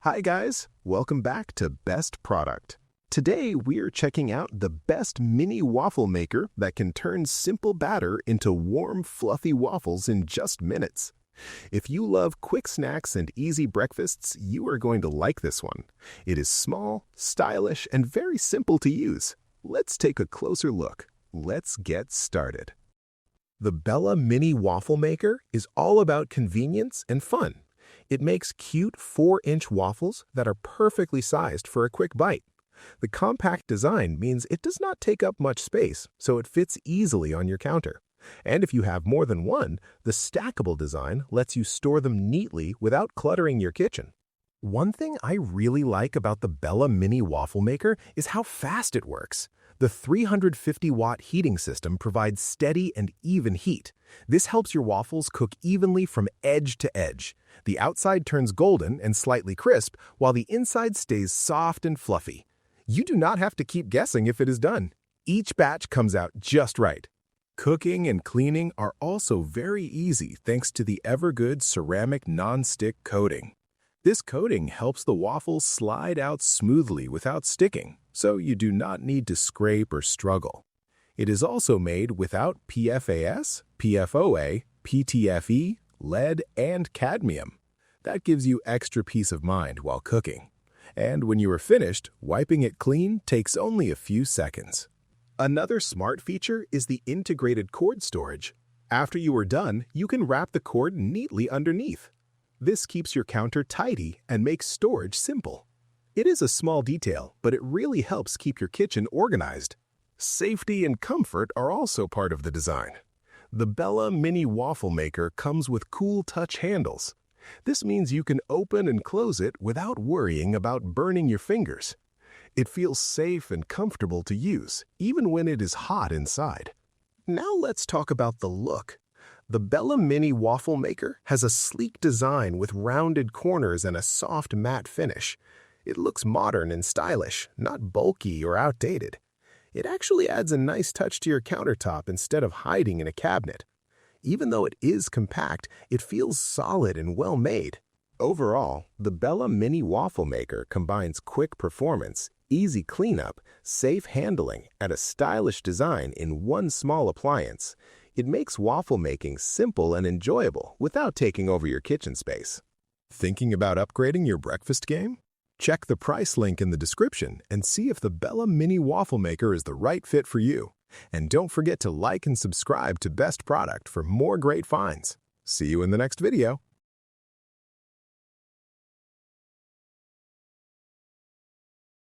Hi guys, welcome back to Best Product. Today we're checking out the best mini waffle maker that can turn simple batter into warm, fluffy waffles in just minutes. If you love quick snacks and easy breakfasts, you are going to like this one. It is small, stylish, and very simple to use. Let's take a closer look. Let's get started. The Bella Mini Waffle Maker is all about convenience and fun. It makes cute 4-inch waffles that are perfectly sized for a quick bite. The compact design means it does not take up much space, so it fits easily on your counter. And if you have more than one, the stackable design lets you store them neatly without cluttering your kitchen. One thing I really like about the Bella Mini Waffle Maker is how fast it works. The 350-watt heating system provides steady and even heat. This helps your waffles cook evenly from edge to edge. The outside turns golden and slightly crisp, while the inside stays soft and fluffy. You do not have to keep guessing if it is done. Each batch comes out just right. Cooking and cleaning are also very easy thanks to the Evergood ceramic non-stick coating. This coating helps the waffles slide out smoothly without sticking, so you do not need to scrape or struggle. It is also made without PFAS, PFOA, PTFE, lead, and cadmium. That gives you extra peace of mind while cooking. And when you are finished, wiping it clean takes only a few seconds. Another smart feature is the integrated cord storage. After you are done, you can wrap the cord neatly underneath. This keeps your counter tidy and makes storage simple. It is a small detail, but it really helps keep your kitchen organized. Safety and comfort are also part of the design. The Bella Mini Waffle Maker comes with cool touch handles. This means you can open and close it without worrying about burning your fingers. It feels safe and comfortable to use, even when it is hot inside. Now let's talk about the look. The Bella Mini Waffle Maker has a sleek design with rounded corners and a soft matte finish. It looks modern and stylish, not bulky or outdated. It actually adds a nice touch to your countertop instead of hiding in a cabinet. Even though it is compact, it feels solid and well made. Overall, the Bella Mini Waffle Maker combines quick performance, easy cleanup, safe handling, and a stylish design in one small appliance. It makes waffle making simple and enjoyable without taking over your kitchen space. Thinking about upgrading your breakfast game? Check the price link in the description and see if the Bella Mini Waffle Maker is the right fit for you. And don't forget to like and subscribe to Best Product for more great finds. See you in the next video.